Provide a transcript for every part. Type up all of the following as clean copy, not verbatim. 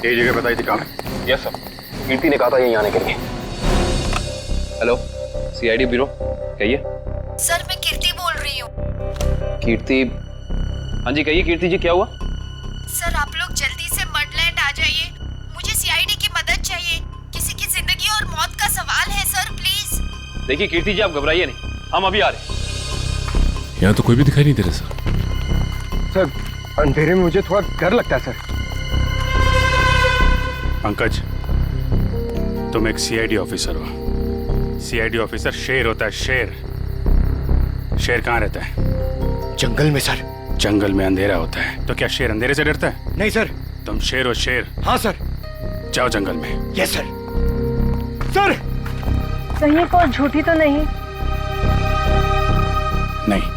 यही जगह बताई थी, काम है? यस सर, कीर्ति ने कहा था यहीं आने के लिए। हेलो, सीआईडी ब्यूरो, कहिए। सर मैं कीर्ति बोल रही हूँ। कीर्ति? हाँ जी कहिए कीर्ति जी, क्या हुआ? सर आप लोग जल्दी से मडलैंड आ जाइए, मुझे सीआईडी की मदद चाहिए। किसी की जिंदगी और मौत का सवाल है सर, प्लीज। देखिए कीर्ति जी, आप घबराइए नहीं, हम अभी आ रहे हैं। यहाँ तो कोई भी दिखाई नहीं दे रहा सर। सर अंधेरे में मुझे थोड़ा डर लगता है सर। पंकज, तुम एक सीआईडी ऑफिसर हो। सीआईडी ऑफिसर शेर होता है, शेर। शेर कहाँ रहता है? जंगल में सर। जंगल में अंधेरा होता है, तो क्या शेर अंधेरे से डरता है? नहीं सर। तुम शेर हो, शेर। हाँ सर। जाओ जंगल में। Yes sir. सर कहीं कोई झूठी तो नहीं? नहीं,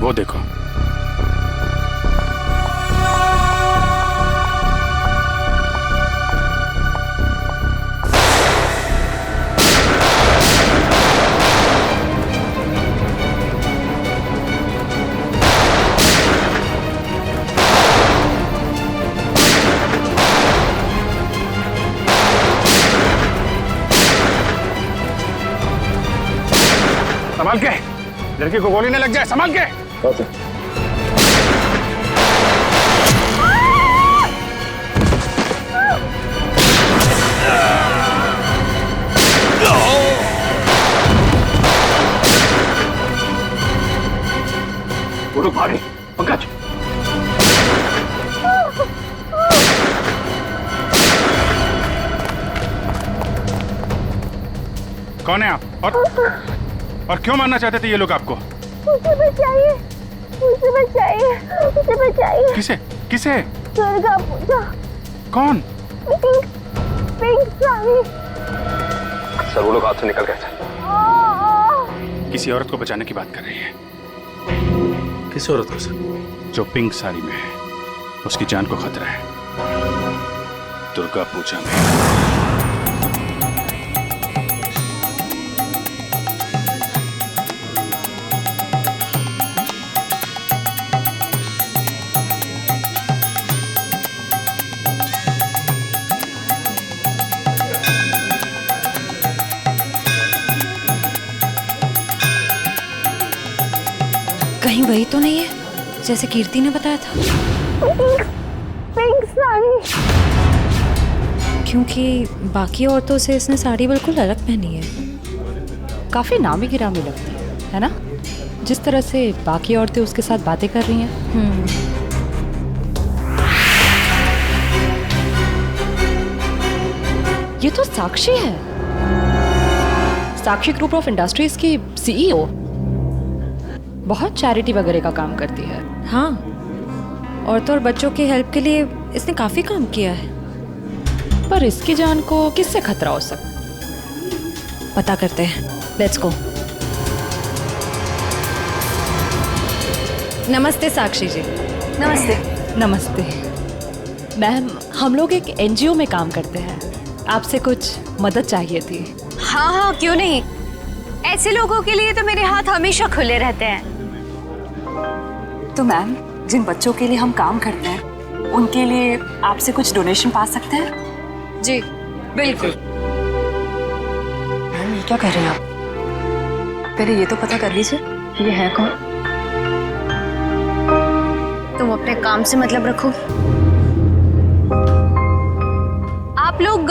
वो देखो। संभाल के, लड़की को गोली न लग जाए, संभाल के। वो लोग भागे। पंकज, कौन है आप और क्यों मारना चाहते थे ये लोग आपको? मुझे बचाइए, मुझे बचाइए, मुझे बचाइए। किसे? किसे? दुर्गा पूजा। कौन? Pink, pink sari. सर वो लोग हाथ से निकल गए थे। किसी औरत को बचाने की बात कर रही है। किस औरत को सर? जो पिंक साड़ी में है, उसकी जान को खतरा है। दुर्गा पूजा में। कहीं वही तो नहीं है जैसे कीर्ति ने बताया था? पिंक साड़ी। क्योंकि बाकी औरतों से इसने साड़ी बिल्कुल अलग पहनी है। काफी नामी गिरामी लगती है ना? जिस तरह से बाकी औरतें उसके साथ बातें कर रही हैं। ये तो साक्षी है, साक्षी ग्रुप ऑफ इंडस्ट्रीज की सीईओ। बहुत चैरिटी वगैरह का काम करती है। हाँ, औरतों और बच्चों की हेल्प के लिए इसने काफी काम किया है। पर इसकी जान को किससे खतरा हो सकता, पता करते हैं। Let's go. नमस्ते साक्षी जी। नमस्ते। नमस्ते मैम, हम लोग एक एनजीओ में काम करते हैं, आपसे कुछ मदद चाहिए थी। हाँ हाँ, क्यों नहीं। ऐसे लोगों के लिए तो मेरे हाथ हमेशा खुले रहते हैं। तो मैम, जिन बच्चों के लिए हम काम करते हैं उनके लिए आपसे कुछ डोनेशन पा सकते हैं? जी बिल्कुल। मैम ये क्या कर रहे हैं आप? पहले ये तो पता कर लीजिए कि ये है कौन। तुम अपने काम से मतलब रखो। आप लोग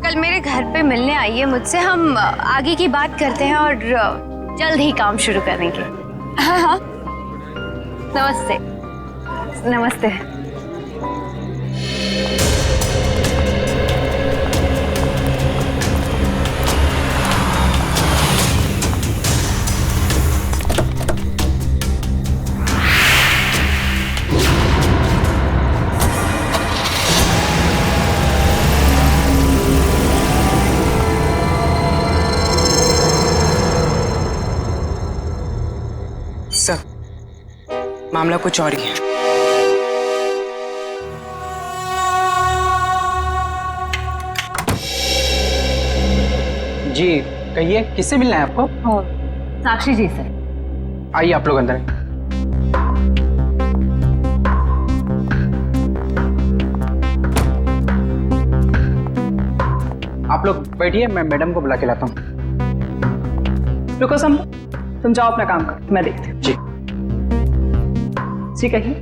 कल मेरे घर पे मिलने आइए मुझसे, हम आगे की बात करते हैं और जल्द ही काम शुरू करेंगे। हाँ हाँ, नमस्ते। नमस्ते। सर, मामला कुछ और ही है। जी कहिए, किससे मिलना है आपको? साक्षी जी से। आइए आप लोग अंदर। बैठिए, मैं मैडम को बुला के लाता हूँ। रुको सम, तुम जाओ अपना काम करो, मैं देखती हूँ। जी जी कहिए।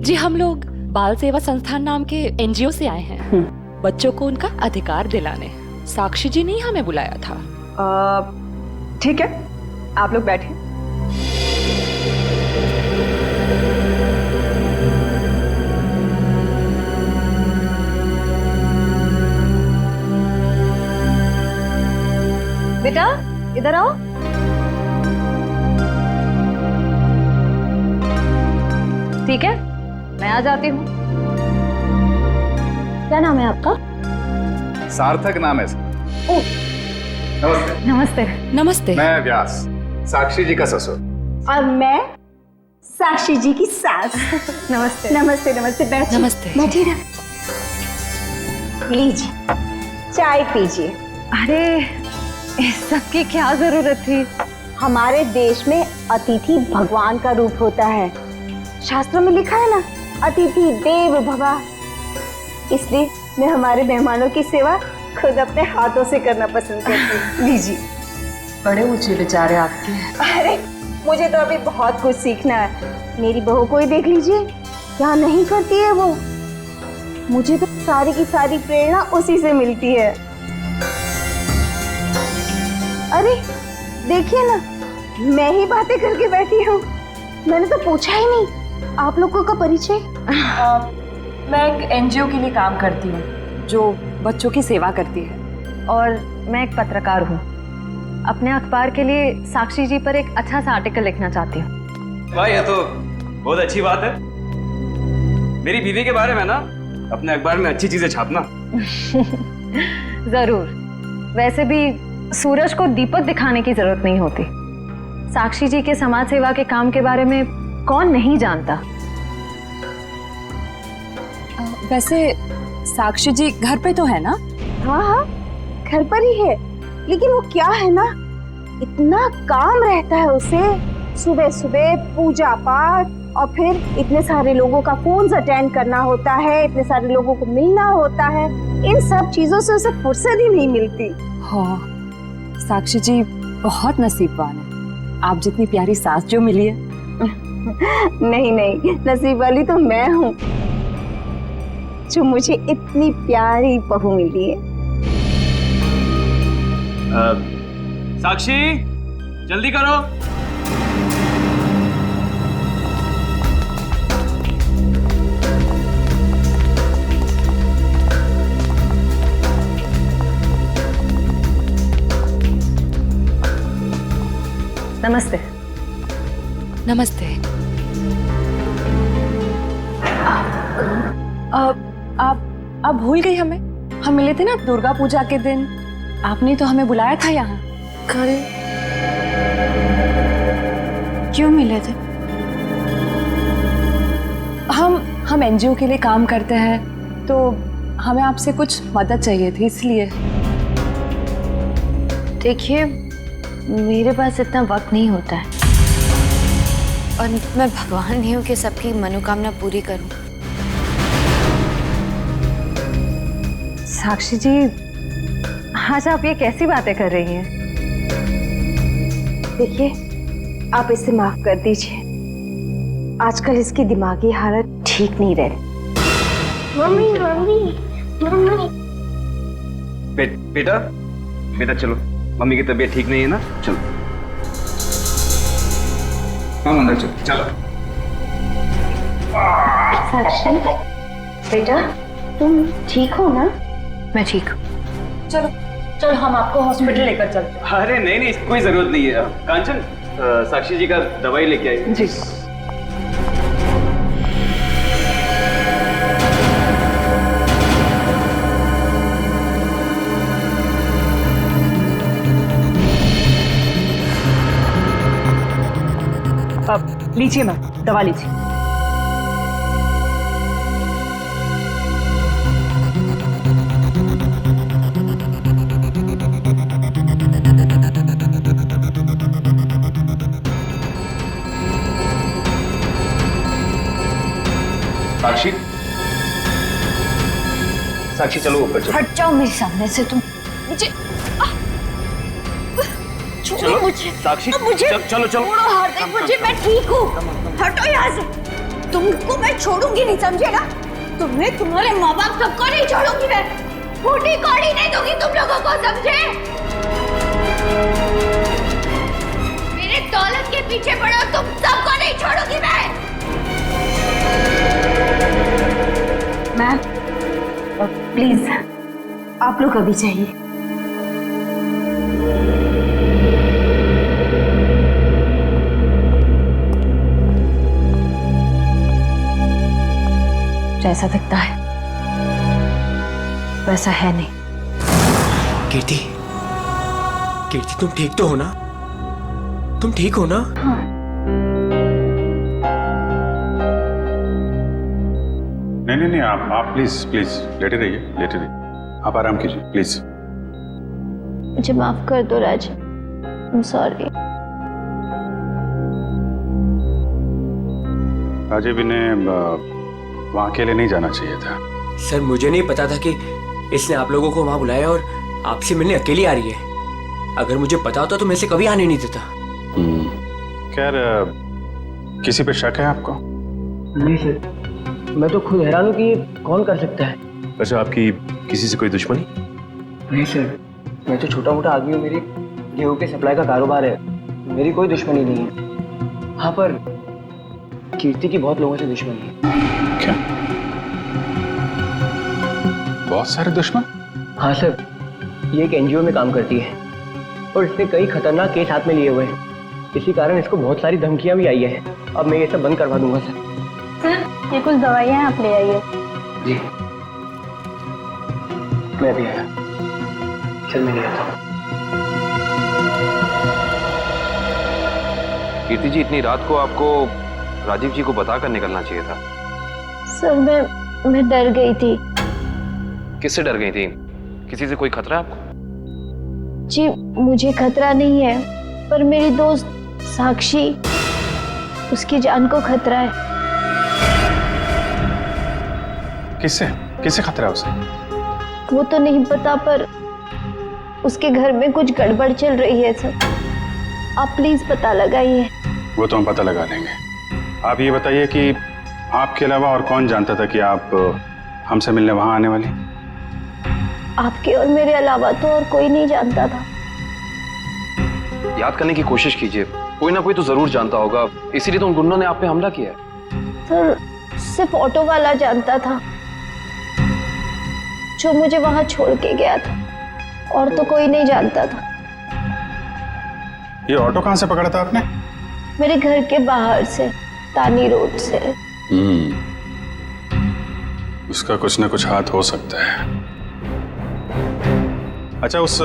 जी हम लोग बाल सेवा संस्थान नाम के एनजीओ से आए हैं बच्चों को उनका अधिकार दिलाने। साक्षी जी ने ही हमें बुलाया था। ठीक है, आप लोग बैठिए। बेटा इधर आओ। ठीक है, मैं आ जाती हूँ। क्या नाम है आपका? सार्थक नाम है सर। नमस्ते। नमस्ते। नमस्ते। मैं व्यास, साक्षी जी का ससुर। और मैं साक्षी जी की सास। नमस्ते। नमस्ते नमस्ते, बैठिए। नमस्ते। बैठिए ना, लीजिए चाय पीजिए। अरे इस सब की क्या जरूरत थी? हमारे देश में अतिथि भगवान का रूप होता है। शास्त्रों में लिखा है ना, अतिथि देव भव। इसलिए मैं हमारे मेहमानों की सेवा खुद अपने हाथों से करना पसंद करती हूँ। लीजिए। बड़े ऊंचे विचार है आपके। अरे मुझे तो अभी बहुत कुछ सीखना है। मेरी बहू को ही देख लीजिए, क्या नहीं करती है वो। मुझे तो सारी की सारी प्रेरणा उसी से मिलती है। अरे देखिए ना, मैं ही बातें करके बैठी हूँ। मैंने तो पूछा ही नहीं आप लोगों का परिचय। मैं एक एनजीओ के लिए काम करती हूँ जो बच्चों की सेवा करती है। और मैं एक पत्रकार हूँ। अपने अखबार के लिए साक्षी जी पर एक अच्छा सा आर्टिकल लिखना चाहती हूँ। वाह, ये तो बहुत अच्छी बात है। मेरी बीवी के बारे में ना अपने अखबार में अच्छी चीजें छापना। जरूर। वैसे भी सूरज को दीपक दिखाने की जरूरत नहीं होती। साक्षी जी के समाज सेवा के काम के बारे में कौन नहीं जानता। वैसे साक्षी जी घर पे तो है ना? हाँ हाँ, घर पर ही है। लेकिन वो क्या है ना, इतना काम रहता है उसे। सुबह सुबह पूजा पाठ, और फिर इतने सारे लोगों का फोन अटेंड करना होता है, इतने सारे लोगों को मिलना होता है। इन सब चीजों से उसे फुर्सत ही नहीं मिलती। हाँ, साक्षी जी बहुत नसीबवान है। आप जितनी प्यारी सास जो मिली है। नहीं नहीं, नसीब वाली तो मैं हूँ जो मुझे इतनी प्यारी बहू मिली है। साक्षी जल्दी करो। नमस्ते। नमस्ते। आप भूल गई हमें? हम मिले थे ना दुर्गा पूजा के दिन। आपने तो हमें बुलाया था यहाँ। कल क्यों मिले थे? हम एनजीओ के लिए काम करते हैं, तो हमें आपसे कुछ मदद चाहिए थी, इसलिए। देखिए, मेरे पास इतना वक्त नहीं होता है, और मैं भगवान नहीं हूँ कि सबकी मनोकामना पूरी करूँ। साक्षी जी, आज आप ये कैसी बातें कर रही हैं? देखिए, आप इसे माफ कर दीजिए। आजकल इसकी दिमागी हालत ठीक नहीं रहती। Mummy mummy mummy. बेटा बेटा चलो, मम्मी की तबीयत ठीक नहीं है ना, चलो हम अंदर चलो। साक्षी बेटा, तुम ठीक हो ना? मैं ठीक हूँ। चलो चलो, हम आपको हॉस्पिटल लेकर चलते हैं। अरे नहीं नहीं, कोई जरूरत नहीं है। कांचन, साक्षी जी का दवाई लेके आई। जी। अब लीजिए मैम, दवा लीजिए। साक्षी साक्षी चलो ऊपर चलो। हट जाओ मेरे सामने से तुम। मुझे चलो साक्षी चलो छोड़ो हार्दिक, मुझे, मैं ठीक हूँ। हटो यहाँ से। तुमको मैं छोड़ूंगी नहीं, समझे ना? तुम्हें, तुम्हारे माँ बाप सबको नहीं छोड़ूंगी मैं। फूटी कौड़ी नहीं दूंगी तुम लोगों को, समझे? मेरे दौलत के पीछे पड़ो, तुम सबको नहीं छोड़ूंगी मैं। मैम प्लीज आप लोग अभी चाहिए। जैसा दिखता है वैसा है नहीं। कीर्ति, कीर्ति तुम ठीक तो हो ना? तुम ठीक हो ना? हाँ। नहीं, आप प्लीज प्लीज लेटे रहिए। आप आराम कीजिए प्लीज। मुझे माफ कर दो राज, आई एम सॉरी। राजीव, इन्हें वहाँ अकेले नहीं जाना चाहिए था। सर मुझे नहीं पता था कि इसने आप लोगों को वहां बुलाया और आपसे मिलने अकेली आ रही है। अगर मुझे पता होता तो मैं इसे कभी आने नहीं देता। खैर, किसी पे शक है आपको? नहीं सर, मैं तो खुद हैरान हूँ कि ये कौन कर सकता है। अच्छा, आपकी किसी से कोई दुश्मनी? नहीं सर, मैं तो छोटा मोटा आदमी हूँ। मेरी गेहूं के सप्लाई का कारोबार है, मेरी कोई दुश्मनी नहीं है। हाँ, पर कीर्ति की बहुत लोगों से दुश्मनी है। क्या? बहुत सारे दुश्मन? हाँ सर, ये एक एनजीओ में काम करती है और इसने कई खतरनाक केस हाथ में लिए हुए हैं। इसी कारण इसको बहुत सारी धमकियां भी आई है। अब मैं ये सब बंद करवा दूंगा सर। सर ये कुछ दवाइयाँ आप ले आइए। जी, मैं भी आया। चल मैं ले आता हूँ। कीर्ति जी, इतनी रात को आपको राजीव जी को बताकर निकलना चाहिए था। सर मैं डर गई थी। किससे डर गई थी? किसी से कोई खतरा है आपको? जी मुझे खतरा नहीं है, पर मेरी दोस्त साक्षी, उसकी जान को खतरा है। किससे खतरा है उसे? वो तो नहीं पता, पर उसके घर में कुछ गड़बड़ चल रही है सर। आप प्लीज पता लगाइए। वो तो हम पता लगा लेंगे। आप ये बताइए कि आपके अलावा और कौन जानता था कि आप हमसे मिलने वहां आने वाली? आपके और मेरे अलावा तो और कोई नहीं जानता था। याद करने की कोशिश कीजिए, कोई ना कोई तो जरूर जानता होगा, इसीलिए तो उन गुंडों ने आप पे हमला किया है। सर सिर्फ ऑटो वाला जानता था, जो मुझे वहां छोड़ के गया था, और तो कोई नहीं जानता था। ये ऑटो कहां से पकड़ा था आपने? मेरे घर के बाहर से, तानी रोड से। उसका कुछ ना कुछ हाथ हो सकता है। अच्छा, उस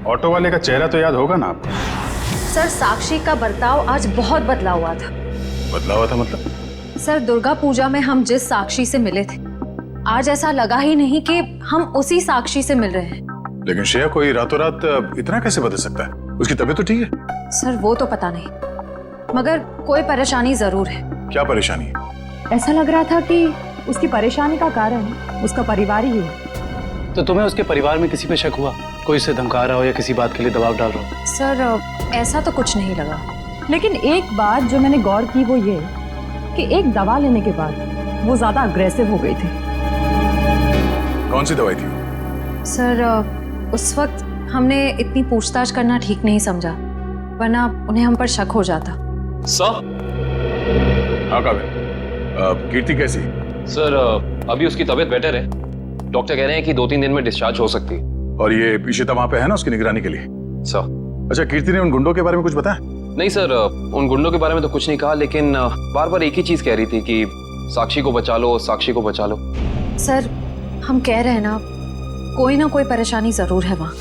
ऑटो वाले का चेहरा तो याद होगा ना आपको? सर साक्षी का बर्ताव आज बहुत बदला हुआ था। बदला हुआ था मतलब? सर दुर्गा पूजा में हम जिस साक्षी से मिले थे, आज ऐसा लगा ही नहीं कि हम उसी साक्षी से मिल रहे हैं। लेकिन श्रेया, कोई रातों रात इतना कैसे बदल सकता है? उसकी तबीयत तो ठीक है। सर वो तो पता नहीं, मगर कोई परेशानी जरूर है। क्या परेशानी है? ऐसा लग रहा था कि उसकी परेशानी का कारण उसका परिवार ही है। तो तुम्हें उसके परिवार में किसी पे शक हुआ? कोई उसे धमका रहा हो या किसी बात के लिए दबाव डाल रहा हो? सर ऐसा तो कुछ नहीं लगा, लेकिन एक बात जो मैंने गौर की वो ये कि एक दवा लेने के बाद वो ज्यादा अग्रेसिव हो गई थी। कौन सी दवाई थी? सर उस वक्त हमने इतनी पूछताछ करना ठीक नहीं समझा, वरना उन्हें हम पर शक हो जाता। सर? हाँ काबिल, कीर्ति कैसी? सर अभी उसकी तबीयत बेटर है, डॉक्टर कह रहे हैं कि 2-3 दिन में डिस्चार्ज हो सकती है। और ये इशिता वहां पे है ना उसकी निगरानी के लिए? सर। अच्छा, कीर्ति ने उन गुंडों के बारे में कुछ बताया? नहीं सर, उन गुंडों के बारे में तो कुछ नहीं कहा, लेकिन बार बार एक ही चीज कह रही थी कि साक्षी को बचा लो, साक्षी को बचा लो। सर हम कह रहे हैं ना, कोई ना कोई परेशानी जरूर है वहाँ।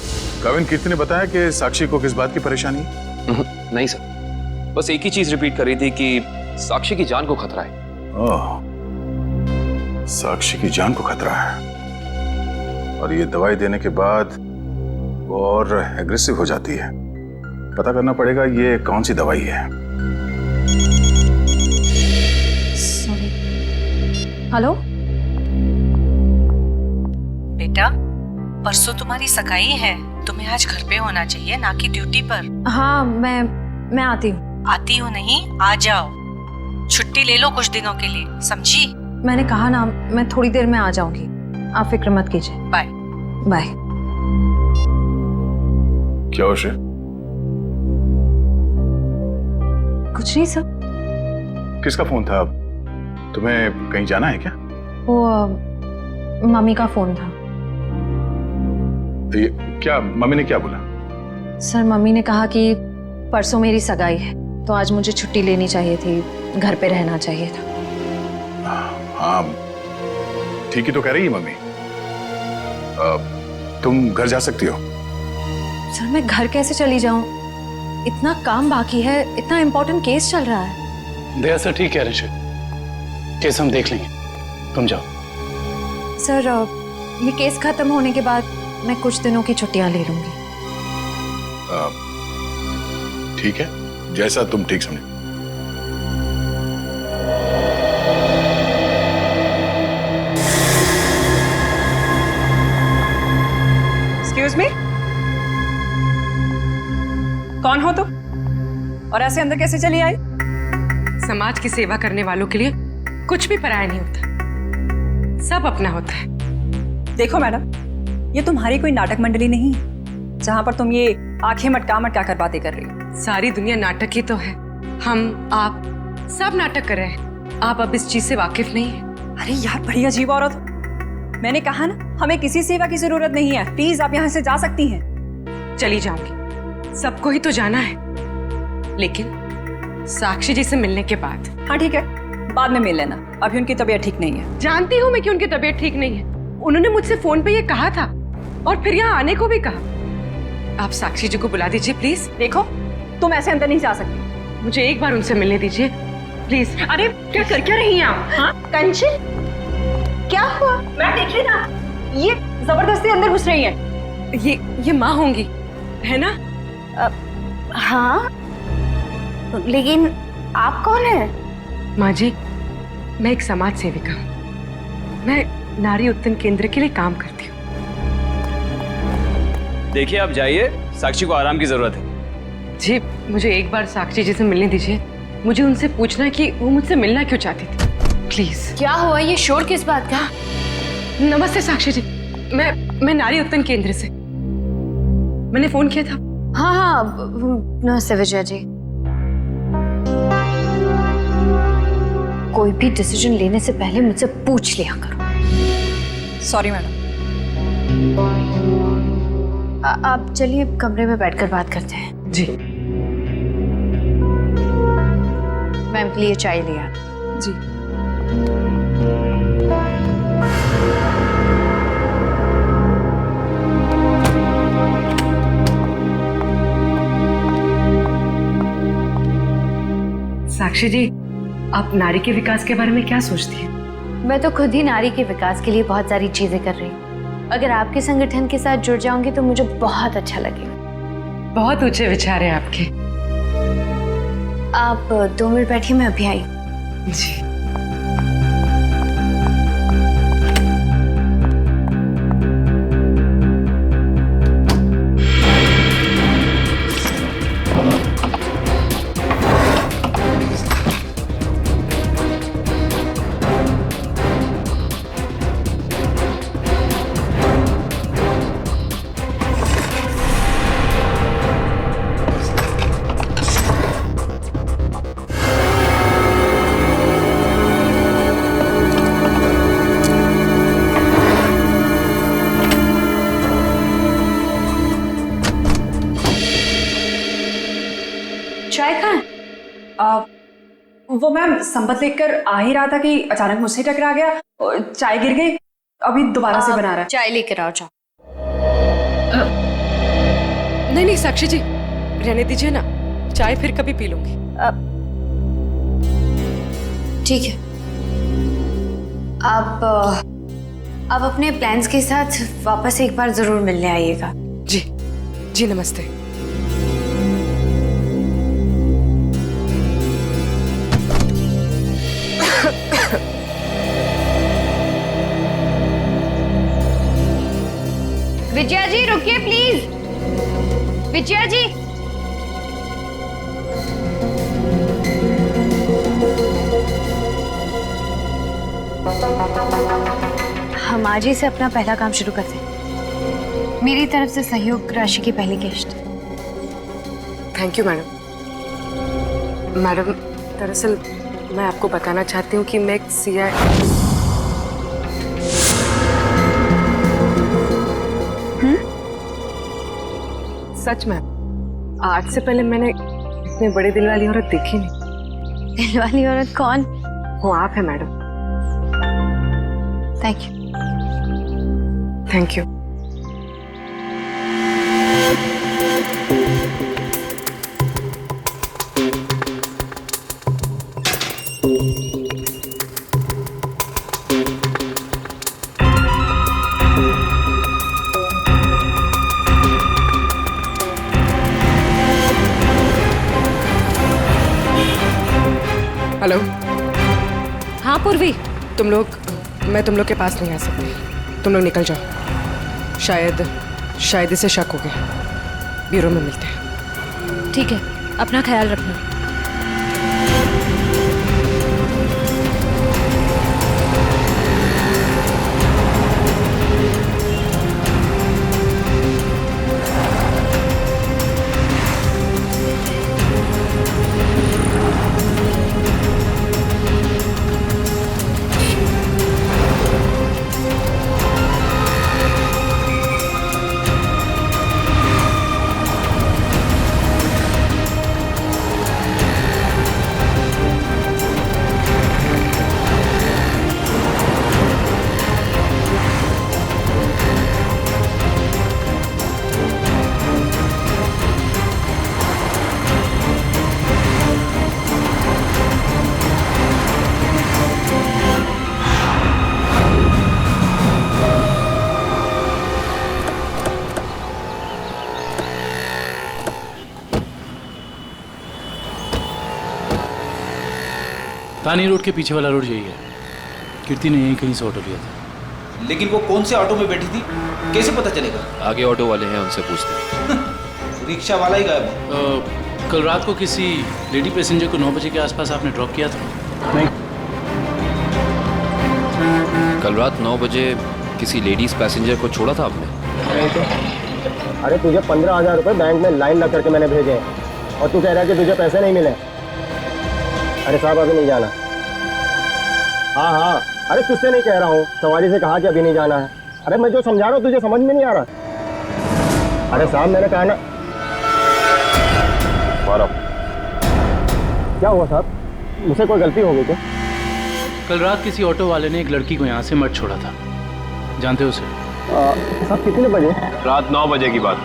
काविन, कीर्ति ने बताया कि साक्षी को किस बात की परेशानी है? नहीं सर, बस एक ही चीज रिपीट कर रही थी कि साक्षी की जान को खतरा है। ओह, साक्षी की जान को खतरा है, और ये दवाई देने के बाद वो और एग्रेसिव हो जाती है। पता करना पड़ेगा ये कौन सी दवाई है। हेलो बेटा, परसों तुम्हारी सगाई है, तुम्हें आज घर पे होना चाहिए, ना कि ड्यूटी पर। हाँ मैं आती हूँ। आती हो नहीं, आ जाओ, छुट्टी ले लो कुछ दिनों के लिए, समझी? मैंने कहा ना, मैं थोड़ी देर में आ जाऊंगी, आप फिक्र मत कीजिए। Bye bye. क्या हो श्रेय? कुछ नहीं सर। किसका फोन था? तुम्हें कहीं जाना है क्या? वो मम्मी का फोन था। ये क्या, मम्मी ने क्या बोला? सर मम्मी ने कहा कि परसों मेरी सगाई है, तो आज मुझे छुट्टी लेनी चाहिए थी, घर पे रहना चाहिए था। हाँ ठीक ही तो कह रही है मम्मी। तुम घर जा सकती हो। सर मैं घर कैसे चली जाऊं? इतना काम बाकी है, इतना इम्पोर्टेंट केस चल रहा है। दया सर ठीक कह रहे हैं, केस हम देख लेंगे, तुम जाओ। सर ये केस खत्म होने के बाद मैं कुछ दिनों की छुट्टियां ले लूंगी। ठीक है, जैसा तुम ठीक समझो। एक्सक्यूज मी, कौन हो तुम और ऐसे अंदर कैसे चली आई? समाज की सेवा करने वालों के लिए कुछ भी पराया नहीं होता, सब अपना होता है। देखो मैडम, ये तुम्हारी कोई नाटक मंडली नहीं है जहां पर तुम ये आंखें मटका मटका कर बातें कर रही हो। सारी दुनिया नाटक ही तो है, हम आप सब नाटक कर रहे हैं। आप अब इस चीज से वाकिफ नहीं है। अरे यार बड़ी अजीब औरत हो। मैंने कहा ना, हमें किसी सेवा की जरूरत नहीं है, प्लीज आप यहाँ से जा सकती हैं। चली जाऊंगी, सबको ही तो जाना है, लेकिन साक्षी जी से मिलने के बाद। हाँ ठीक है, बाद में मिल लेना, अभी उनकी तबीयत ठीक नहीं है। जानती हूँ मैं कि उनकी तबीयत ठीक नहीं है, उन्होंने मुझसे फोन पे ये कहा था और फिर यहाँ आने को भी कहा। आप साक्षी जी को बुला दीजिए प्लीज। देखो तुम ऐसे अंदर नहीं जा सकती, मुझे एक बार उनसे मिलने दीजिए प्लीज। अरे क्या कर क्या रही हैं आप? हाँ कंचन, क्या हुआ? मैं देख रही ना, ये जबरदस्ती अंदर घुस रही है। ये माँ होंगी, है ना? हाँ, लेकिन आप कौन है? माँ जी, मैं एक समाज सेविका हूँ, मैं नारी उत्थान केंद्र के लिए काम करती हूँ। देखिए आप जाइए, साक्षी को आराम की जरूरत है। जी मुझे एक बार साक्षी जी से मिलने दीजिए, मुझे उनसे पूछना है कि वो मुझसे मिलना क्यों चाहती थी, प्लीज। क्या हुआ, ये शोर किस बात का? नमस्ते साक्षी जी, मैं नारी उत्थान केंद्र से, मैंने फोन किया था। हाँ नमस्ते विजय जी। कोई भी डिसीजन लेने से पहले मुझसे पूछ लिया करो। Sorry madam. आप चलिए कमरे में बैठकर बात करते हैं। जी। मैम के लिए चाय लिया। जी। साक्षी जी, आप नारी के विकास के बारे में क्या सोचती हैं? मैं तो खुद ही नारी के विकास के लिए बहुत सारी चीजें कर रही हूँ। अगर आपके संगठन के साथ जुड़ जाऊंगी तो मुझे बहुत अच्छा लगेगा। बहुत ऊंचे विचार है आपके। आप 2 मिनट बैठिए, मैं अभी आई। जी। चाय कहाँ? वो मैम संपत लेकर आ ही रहा था कि अचानक मुझसे टकरा गया और चाय गिर गई, अभी दोबारा से बना रहा है। चाय लेकर आओ। जाओ। नहीं नहीं साक्षी जी, रहने दीजिए ना, चाय फिर कभी पी लूंगी। ठीक है, आप अपने प्लान्स के साथ वापस एक बार जरूर मिलने आइएगा। जी जी, नमस्ते। विजया जी, हम आज ही से अपना पहला काम शुरू करते हैं। मेरी तरफ से सहयोग राशि की पहली किश्त। Thank you madam. मैडम, दरअसल मैं आपको बताना चाहती हूँ कि मैं एक सीआई। सच में आज से पहले मैंने इतने बड़े दिल वाली औरत देखी नहीं। दिल वाली औरत कौन? वो आप है madam. Thank you. Thank you. Hello. हाँ पूर्वी, मैं तुम लोग के पास नहीं आ सकती। तुम लोग निकल जाओ। शायद इसे शक हो गया। ब्यूरो में मिलते हैं। ठीक है, अपना ख्याल रखना। तानी रोड के पीछे वाला रोड यही है। कीर्ति ने यहीं कहीं से ऑटो लिया था। लेकिन वो कौन से ऑटो में बैठी थी, कैसे पता चलेगा? आगे ऑटो वाले हैं, उनसे पूछते हैं। रिक्शा वाला ही गायब है। कल रात को किसी लेडी पैसेंजर को 9 बजे के आसपास आपने ड्रॉप किया था? नहीं। कल रात 9 बजे किसी लेडीज पैसेंजर को छोड़ा था आपने? नहीं तो। अरे तुझे 15,000 रुपये बैंक में लाइन लग करके मैंने भेजे हैं और तू कह रहा है कि तुझे पैसे नहीं मिले। अरे साहब अभी नहीं जाना। हाँ, अरे तुझसे नहीं कह रहा हूँ, सवारी से कहा कि अभी नहीं जाना है। अरे मैं जो समझा रहा हूँ तुझे समझ में नहीं आ रहा। अरे साहब मैंने कहा ना। क्या हुआ साहब, मुझसे कोई गलती हो गई क्या? कल रात किसी ऑटो वाले ने एक लड़की को यहाँ से मत छोड़ा था, जानते हो उसे? साहब कितने बजे? रात 9 बजे की बात।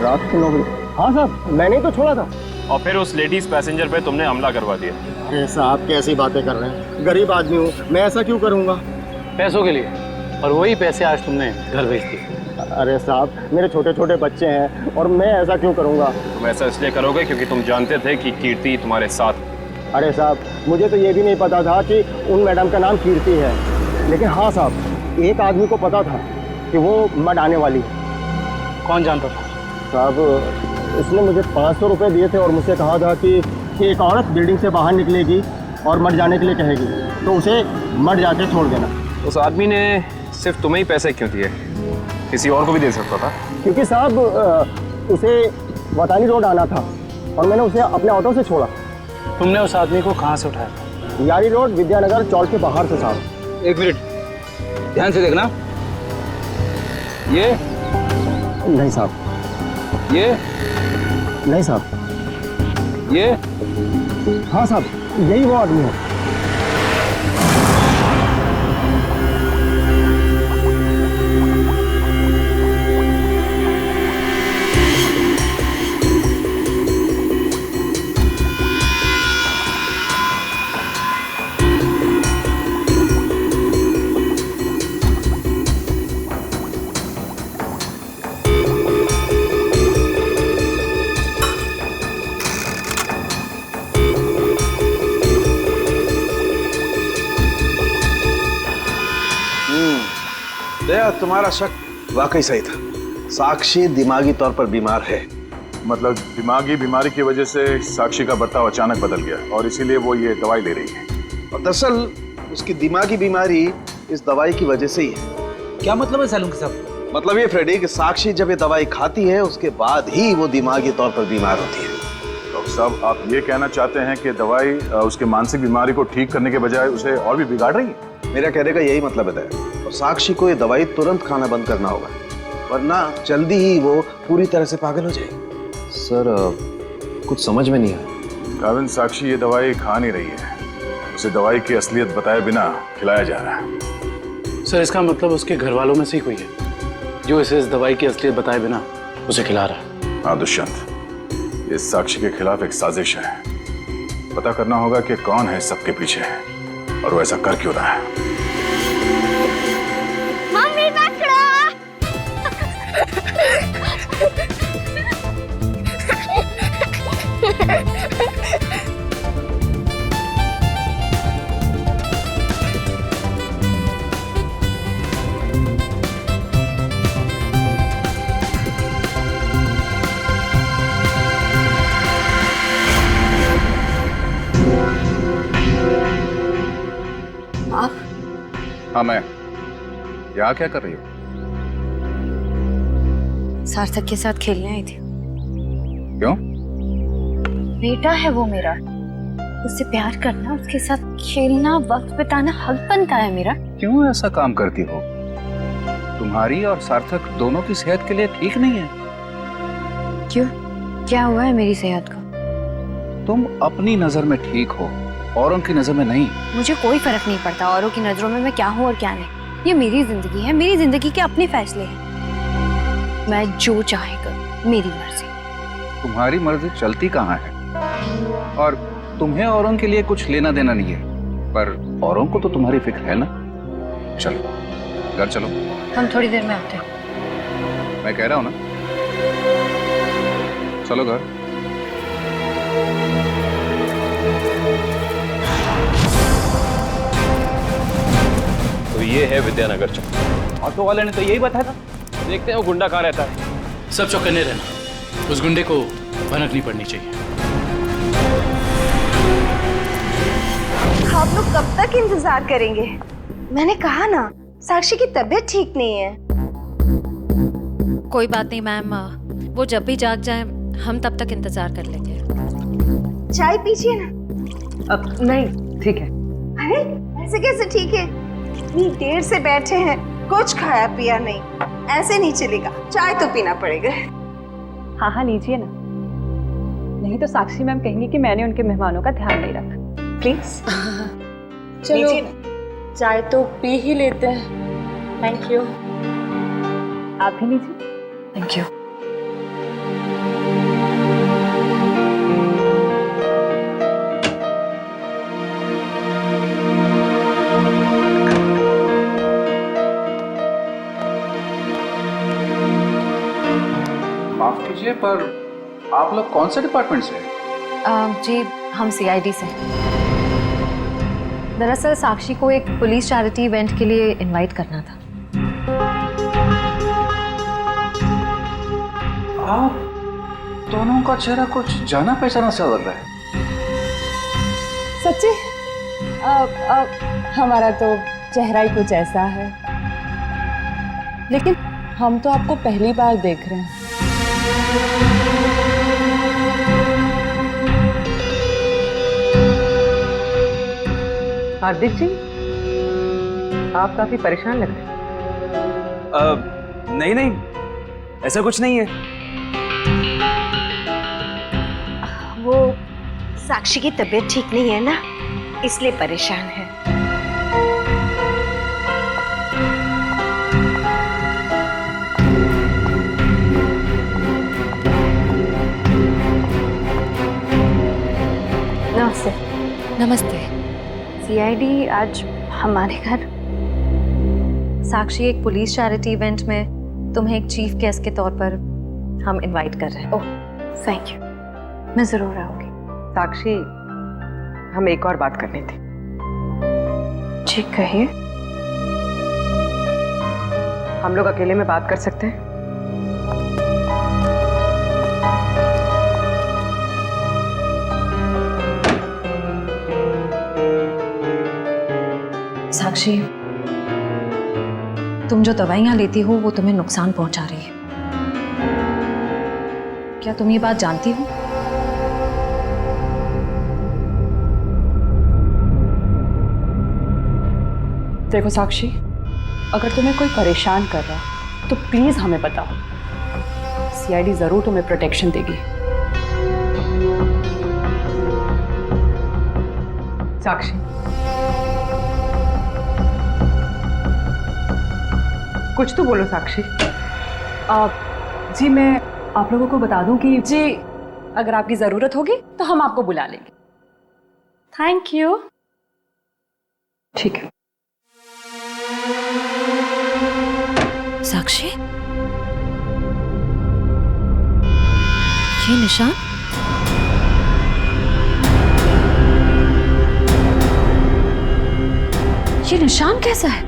रात के 9 बजे? हाँ साहब, मैंने ही तो छोड़ा था। और फिर उस लेडीज पैसेंजर पे तुमने हमला करवा दिया। अरे साहब कैसी बातें कर रहे हैं, गरीब आदमी हूँ, मैं ऐसा क्यों करूँगा? पैसों के लिए, और वही पैसे आज तुमने घर भेज दिए। अरे साहब मेरे छोटे छोटे बच्चे हैं और मैं ऐसा क्यों करूँगा? तुम ऐसा इसलिए करोगे क्योंकि तुम जानते थे कि कीर्ति तुम्हारे साथ। अरे साहब मुझे तो ये भी नहीं पता था कि उन मैडम का नाम कीर्ति है, लेकिन हाँ साहब एक आदमी को पता था कि वो मड आने वाली है। कौन जानता था? साहब उसने मुझे 500 रुपये दिए थे और मुझसे कहा था कि एक औरत बिल्डिंग से बाहर निकलेगी और मर जाने के लिए कहेगी, तो उसे मर जाके छोड़ देना। उस आदमी ने सिर्फ तुम्हें ही पैसे क्यों दिए, किसी और को भी दे सकता था? क्योंकि साहब उसे वतानी रोड आना था और मैंने उसे अपने ऑटो से छोड़ा। तुमने उस आदमी को कहाँ से उठाया था? यारी रोड विद्यानगर चौक के बाहर से साहब। एक मिनट ध्यान से देखना। ये नहीं साहब, ये नहीं साहब, ये हाँ साहब यही वो आदमी है। तुम्हारा शक वाकई सही था। साक्षी दिमागी तौर पर बीमार है, मतलब दिमागी बीमारी की वजह से साक्षी का बर्ताव अचानक बदल गया और इसीलिए वो ये दवाई ले रही है। और दरअसल उसकी दिमागी बीमारी इस दवाई की वजह से ही है। क्या मतलब है सालून साहब? मतलब ये फ्रेडी कि साक्षी जब ये दवाई खाती है उसके बाद ही वो दिमागी तौर पर बीमार होती है। डॉक्टर साहब, आप ये कहना चाहते हैं कि दवाई उसके मानसिक बीमारी को ठीक करने के बजाय उसे और भी बिगाड़ रही है? मेरा कहने का यही मतलब है और साक्षी को ये दवाई तुरंत खाना बंद करना होगा, वरना जल्दी ही वो पूरी तरह से पागल हो जाएगी। सर कुछ समझ में नहीं आया। काविन, साक्षी ये दवाई खा नहीं रही है, उसे दवाई की असलियत बताए बिना खिलाया जा रहा है। सर इसका मतलब उसके घर वालों में से ही कोई है जो इसे इस दवाई की असलियत बताए बिना उसे खिला रहा है। हाँ दुष्यंत, ये साक्षी के खिलाफ एक साजिश है। पता करना होगा कि कौन है सबके पीछे और वो ऐसा कर क्यों रहा है। मम्मी पकड़ो। हाँ मैं। यहाँ क्या कर रही हो? सार्थक के साथ खेलने आई थी। क्यों? बेटा है वो मेरा, उससे प्यार करना, उसके साथ खेलना, वक्त बिताना हक बनता है मेरा। क्यों ऐसा काम करती हो? तुम्हारी और सार्थक दोनों की सेहत के लिए ठीक नहीं है। क्यों? क्या हुआ है मेरी सेहत को? तुम अपनी नजर में ठीक हो, औरों की नजर में नहीं। मुझे कोई फर्क नहीं पड़ता औरों की नजरों में मैं क्या हूँ और क्या नहीं। ये मेरी जिंदगी है, मेरी जिंदगी के अपने फैसले हैं। मैं जो चाहे करूं, मेरी मर्जी। तुम्हारी मर्जी चलती कहाँ है? और तुम्हें औरों के लिए कुछ लेना देना नहीं है, पर औरों को तो तुम्हारी फिक्र है ना। चलो घर चलो। हम थोड़ी देर में आते हैं। मैं कह रहा हूँ ना, चलो घर। तो ये है विद्यानगर चौक। ऑटो वाले ने तो यही बताया था। देखते हैं वो गुंडा कहाँ रहता है। सब चौकन्ने रहना, उस गुंडे को भनक नहीं पड़नी चाहिए। आप लोग कब तक इंतजार करेंगे? मैंने कहा ना, साक्षी की तबीयत ठीक नहीं है। कोई बात नहीं मैम, वो जब भी जाग जाए हम तब तक इंतजार कर लेंगे। चाय पीजिए ना। अब नहीं, ठीक है। अरे ऐसे कैसे ठीक है? इतनी देर से बैठे हैं, कुछ खाया पिया नहीं, ऐसे नहीं चलेगा, चाय तो पीना पड़ेगा। हाँ हाँ लीजिए ना, नहीं तो साक्षी मैम कहेंगी कि मैंने उनके मेहमानों का ध्यान नहीं रखा। प्लीज चलो चाय तो पी ही लेते हैं। Thank you. आप भी लीजिए। Thank you. माफ कीजिए, पर आप लोग कौन से डिपार्टमेंट से हैं? जी हम CID से। दरअसल साक्षी को एक पुलिस चैरिटी इवेंट के लिए इनवाइट करना था। आप दोनों का चेहरा कुछ जाना पहचाना सा लग रहा है। सच्ची? हमारा तो चेहरा ही कुछ ऐसा है, लेकिन हम तो आपको पहली बार देख रहे हैं। हार्दिक जी, आप काफी परेशान लग रहे हैं। नहीं नहीं, ऐसा कुछ नहीं है। वो साक्षी की तबीयत ठीक नहीं है ना, इसलिए परेशान है। नमस्ते। नमस्ते। CID आज हमारे घर। साक्षी, एक पुलिस चैरिटी इवेंट में तुम्हें एक चीफ गेस्ट के तौर पर हम इनवाइट कर रहे हैं। ओह थैंक यू, मैं जरूर आऊंगी। साक्षी, हम एक और बात करनी थी। जी कहिए। हम लोग अकेले में बात कर सकते हैं? साक्षी, तुम जो दवाइयां लेती हो वो तुम्हें नुकसान पहुंचा रही है। क्या तुम ये बात जानती हो? देखो साक्षी, अगर तुम्हें कोई परेशान कर रहा है तो प्लीज हमें बताओ। सीआईडी जरूर तुम्हें प्रोटेक्शन देगी। साक्षी, कुछ तो बोलो साक्षी। जी मैं आप लोगों को बता दूं कि जी अगर आपकी जरूरत होगी तो हम आपको बुला लेंगे। Thank you. ठीक है। साक्षी, ये निशान? ये निशान कैसा है?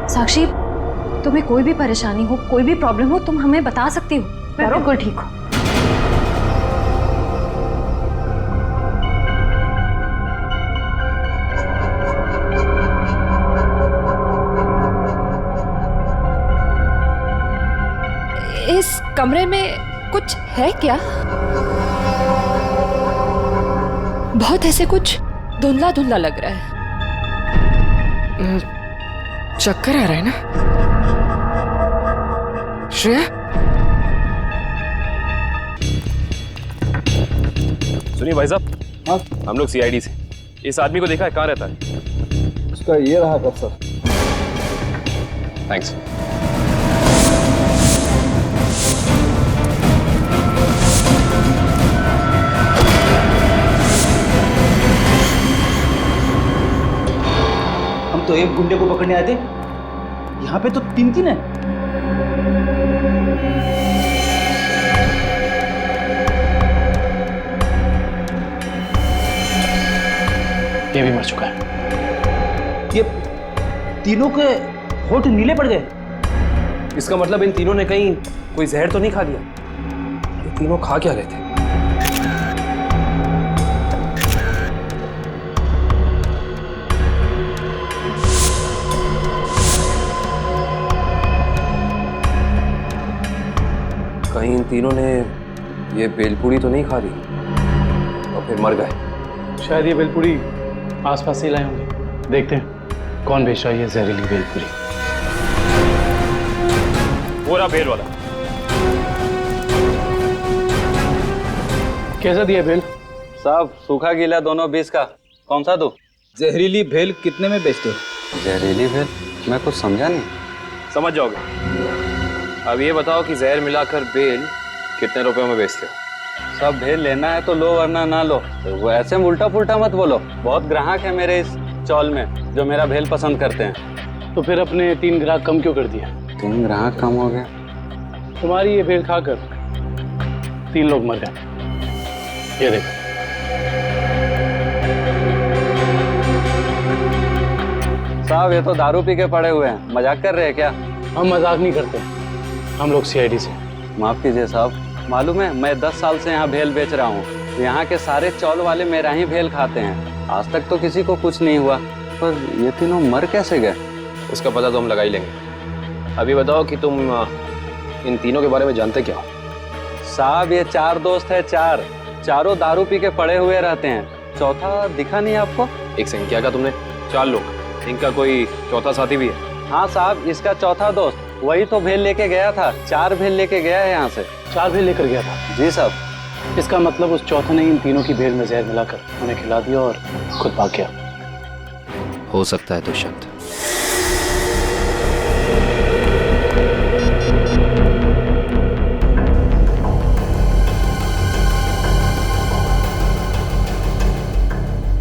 साक्षी, तुम्हें कोई भी परेशानी हो, कोई भी प्रॉब्लम हो, तुम हमें बता सकती हो। मैं बिल्कुल ठीक हूँ। इस कमरे में कुछ है क्या? बहुत ऐसे कुछ धुंधला धुंधला लग रहा है। चक्कर आ रहा है ना श्रेया? सुनिए भाई साहब, हम लोग सीआईडी से। इस आदमी को देखा है, कहाँ रहता है? उसका ये रहा कब सर। थैंक्स। हम तो एक गुंडे को पकड़ने आए थे, यहाँ पे तो तीन तीन है। ये भी मर चुका है। ये तीनों के होठ नीले पड़ गए। इसका मतलब इन तीनों ने कहीं कोई जहर तो नहीं खा लिया? ये तीनों खा क्या रहे थे? कहीं इन तीनों ने ये बेलपूरी तो नहीं खा ली और फिर मर गए? शायद ये बेलपूरी आसपास से लाए होंगे। देखते हैं कौन बेच रहा है ये जहरीली बेलपूरी। वो रहा बेल वाला। कैसा दिया बेल? साहब सूखा गीला दोनों 20 का। कौन सा दो? जहरीली भेल कितने में बेचते हो? जहरीली भेल? मैं कुछ समझा नहीं। समझ जाओगे। अब ये बताओ कि जहर मिलाकर बेल कितने रुपए में बेचते हो? सब भेल लेना है तो लो वरना ना लो। वो ऐसे उल्टा पुल्टा मत बोलो। बहुत ग्राहक है मेरे इस चौल में जो मेरा भेल पसंद करते हैं। तो फिर अपने 3 ग्राहक कम क्यों कर दिया? 3 ग्राहक कम हो गए? तुम्हारी ये भेल खाकर 3 लोग मर गए। ये देखो। साहब ये तो दारू पी के पड़े हुए हैं। मजाक कर रहे हैं क्या? हम मजाक नहीं करते, हम लोग सीआईडी से। माफ कीजिए साहब, मालूम है मैं 10 साल से यहाँ भेल बेच रहा हूँ। यहाँ के सारे चौल वाले मेरा ही भेल खाते हैं। आज तक तो किसी को कुछ नहीं हुआ, पर ये तीनों मर कैसे गए? उसका पता तो हम लगा ही लेंगे। अभी बताओ कि तुम इन तीनों के बारे में जानते क्या हो? साहब ये 4 दोस्त है, चारों दारू पी के पड़े हुए रहते हैं। चौथा दिखा नहीं आपको? एक सेकंड, क्या कहा तुमने? 4 लोग, इनका कोई चौथा साथी भी है? हाँ साहब, इसका चौथा दोस्त वही तो भेल लेके गया था। 4 भेल लेके गया है यहाँ से। 4 भेल लेकर गया था? जी साहब। इसका मतलब उस चौथे ने इन तीनों की भेल में जहर मिलाकर उन्हें खिला दिया और खुद भाग गया। हो सकता है दुष्यंत।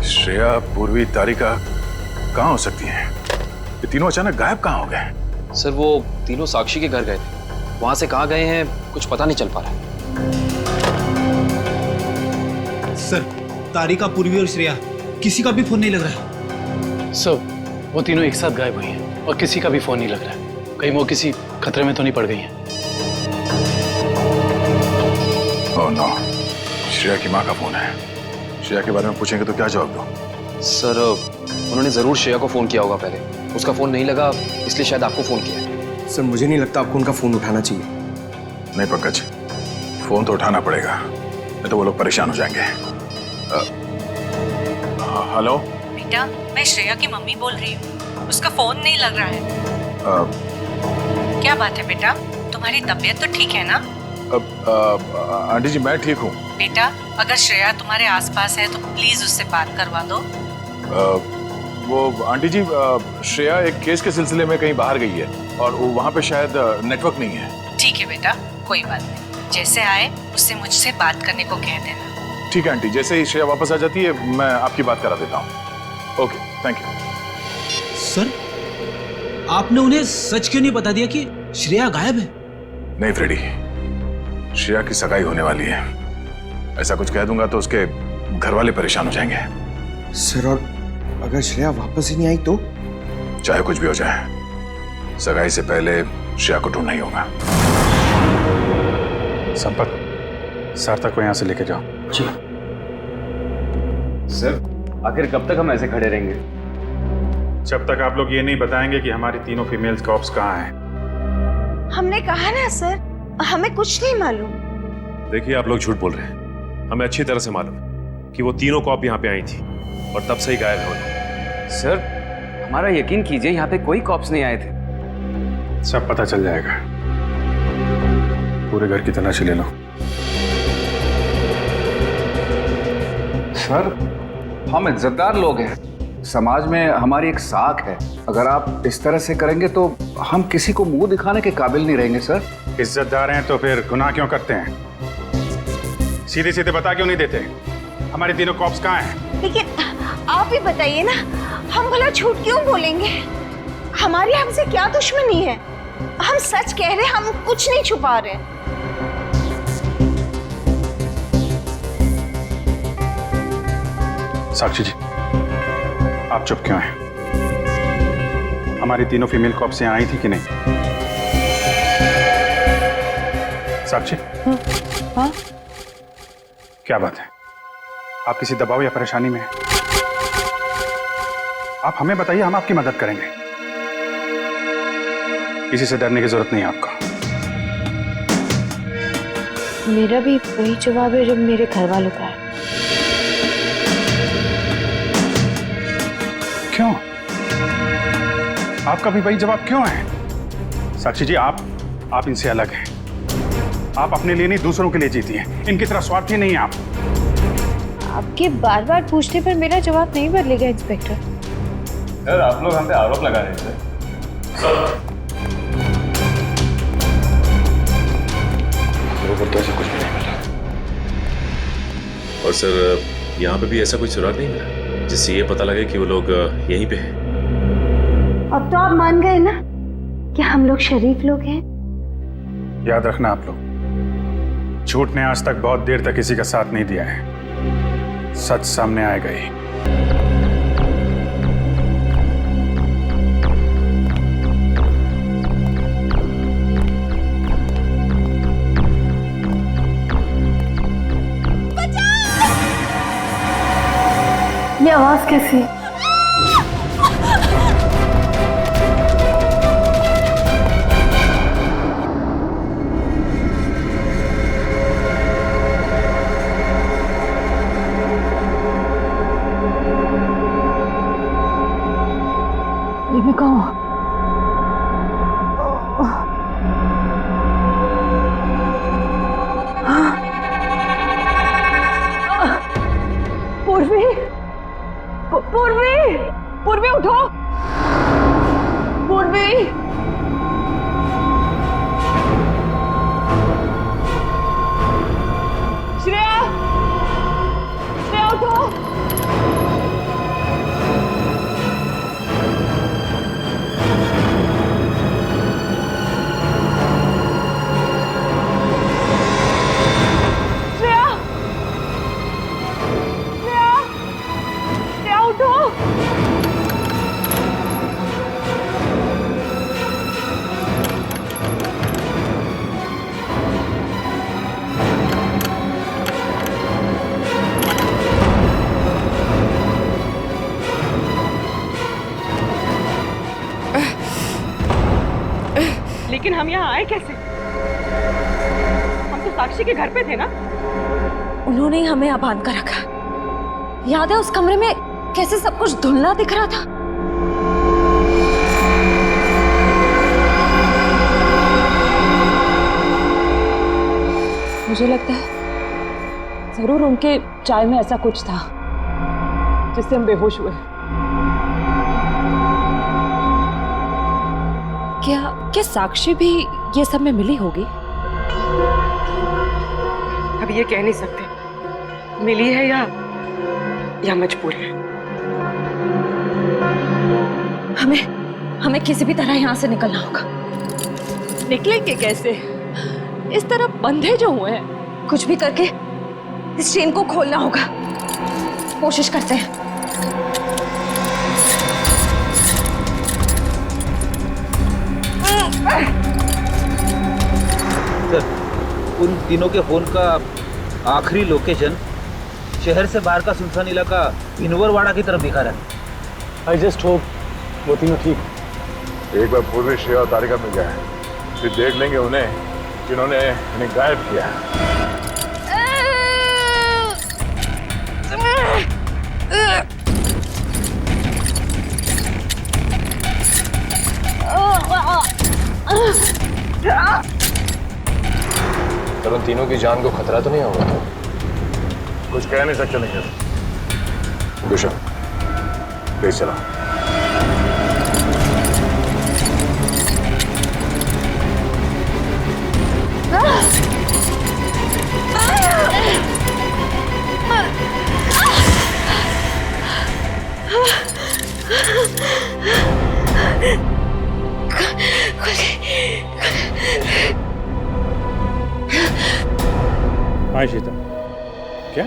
श्रेया, पूर्वी, तारिका कहाँ हो सकती हैं? ये तीनों अचानक गायब कहाँ हो गए? सर वो तीनों साक्षी के घर गए थे, वहां से कहाँ गए हैं कुछ पता नहीं चल पा रहा है। सर तारिका, पूर्वी और श्रेया किसी का भी फोन नहीं लग रहा है। सर वो तीनों एक साथ गायब हुई हैं और किसी का भी फोन नहीं लग रहा है। कहीं वो किसी खतरे में तो नहीं पड़ गई हैं? ओह नो, श्रेया की माँ का फोन है। श्रेया के बारे में पूछेंगे तो क्या जवाब दो? सर उन्होंने जरूर श्रेया को फोन किया होगा पहले, उसका फोन नहीं लगा इसलिए शायद आपको फोन किया। सर मुझे नहीं लगता आपको उनका फोन उठाना चाहिए। नहीं पंकज, फोन तो उठाना पड़ेगा, नहीं तो वो लोग परेशान हो जाएंगे। हेलो बेटा, मैं श्रेया की मम्मी बोल रही हूँ। उसका फोन नहीं लग रहा है। क्या बात है बेटा, तुम्हारी तबीयत तो ठीक है ना? आंटी जी मैं ठीक हूँ। बेटा, अगर श्रेया तुम्हारे आसपास है तो प्लीज उससे बात करवा दो। वो आंटी जी, श्रेया एक केस के सिलसिले में कहीं बाहर गई है और वहाँ पे शायद नेटवर्क नहीं है। ठीक है बेटा, कोई बात नहीं, जैसे आए उससे मुझसे बात करने को कह देना। ठीक है आंटी, जैसे ही श्रेया वापस आ जाती है मैं आपकी बात करा देता हूँ। Okay, thank you. सर, आपने उन्हें सच क्यों नहीं बता दिया कि श्रेया गायब है? नहीं फ्रेडी, श्रेया की सगाई होने वाली है, ऐसा कुछ कह दूंगा तो उसके घर वाले परेशान हो जाएंगे। सर, और अगर श्रेया वापस ही नहीं आई तो? चाहे कुछ भी हो जाए, सगाई से पहले श्रेया को ढूंढना ही होगा। संपत, सार्थक को यहाँ से लेके जाओ। जी सर, आखिर कब तक हम ऐसे खड़े रहेंगे? जब तक आप लोग ये नहीं बताएंगे कि हमारी तीनों फीमेल्स कॉप्स कहाँ हैं। हमने कहा ना सर, हमें कुछ नहीं मालूम। देखिए, आप लोग झूठ बोल रहे हैं। हमें अच्छी तरह से मालूम है कि वो तीनों कॉप यहाँ पे आई थी और तब से ही गायब है वो लोग। सर, हमारा यकीन कीजिए, यहाँ पे कोई कॉप्स नहीं आए थे। सब पता चल जाएगा, पूरे घर की तलाशी ले लो। सर, हम इज्जतदार लोग हैं, समाज में हमारी एक साख है। अगर आप इस तरह से करेंगे तो हम किसी को मुंह दिखाने के काबिल नहीं रहेंगे। सर, इज्जतदार हैं तो फिर गुनाह क्यों करते हैं? सीधे सीधे बता क्यों नहीं देते हमारे तीनों कॉप्स कहाँ हैं? लेकिन आप ही बताइए ना, हम भला झूठ क्यों बोलेंगे? हमारी हमसे क्या दुश्मनी है? हम सच कह रहे हैं, हम कुछ नहीं छुपा रहे। साक्षी जी, आप चुप क्यों हैं? हमारी तीनों फीमेल कॉप्स यहाँ आई थी कि नहीं? साक्षी, हाँ? क्या बात है? आप किसी दबाव या परेशानी में हैं? आप हमें बताइए, हम आपकी मदद करेंगे। किसी से डरने की जरूरत नहीं है आपको। मेरा भी वही जवाब है जो मेरे घर वालों का है। क्यों? आपका भी वही जवाब क्यों है? साक्षी जी, आप इनसे अलग हैं। आप अपने लिए नहीं, दूसरों के लिए जीती हैं। इनकी तरह स्वार्थी नहीं हैं आप। आपके बार बार पूछने पर मेरा जवाब नहीं बदलेगा इंस्पेक्टर। सर, आप लोग हम पे आरोप लगा रहे हैं सर। तो ऐसा कुछ भी नहीं मिला। और सर, यहाँ पे भी ऐसा कोई सुराग नहीं मिला जिससे ये पता लगे कि वो लोग यहीं पे हैं। अब तो आप मान गए ना कि हम लोग शरीफ लोग हैं। याद रखना आप लोग, झूठ ने आज तक बहुत देर तक किसी का साथ नहीं दिया है। सच सामने आएगा ही। ये आवाज कैसी? मैं कहाँ? पूर्वी, पूर्वी, पूर्वी उठो, पूर्वी। श्रेया, श्रेया उठो। लेकिन हम यहाँ आए कैसे? हम तो साक्षी के घर पे थे ना। उन्होंने ही हमें यहाँ बांध कर रखा। याद है उस कमरे में कैसे सब कुछ धुंधला दिख रहा था? मुझे लगता है जरूर उनके चाय में ऐसा कुछ था जिससे हम बेहोश हुए। क्या साक्षी भी ये सब में मिली होगी? अब ये कह नहीं सकते मिली है या मजबूर है। हमें किसी भी तरह यहाँ से निकलना होगा। निकलेंगे कैसे? इस तरह बंधे जो हुए हैं। कुछ भी करके इस चेन को खोलना होगा। कोशिश करते हैं। सर, उन तीनों के फोन का आखिरी लोकेशन शहर से बाहर का सुनसान इलाका भिनवरवाड़ा की तरफ दिखा रहा है। आई जस्ट होप वो तीनों ठीक। एक बार पूर्वी श्रेया और तारिका मिल जाए, फिर देख लेंगे उन्हें जिन्होंने इन्हें गायब किया। पर उन तीनों की जान को खतरा तो नहीं होगा? कुछ कह नहीं सकते नहीं। गुशन, प्लीज चला। हाँ शीता, क्या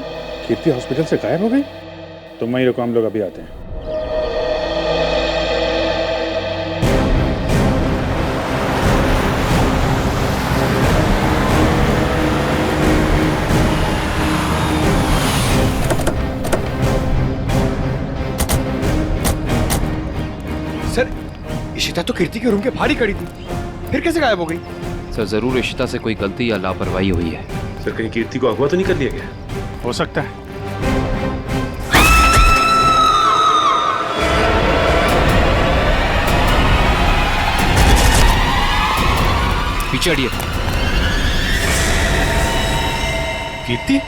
कीर्ति हॉस्पिटल से गायब हो गई? तुम वहीं रुको, हम लोग अभी आते हैं। सर, इशिता तो कीर्ति के रूम के बाहर ही खड़ी थी, फिर कैसे गायब हो गई? सर जरूर इशिता से कोई गलती या लापरवाही हुई है। सर कहीं कीर्ति को अगवा तो नहीं कर लिया गया? हो सकता है। पीछे हटिए। कीर्ति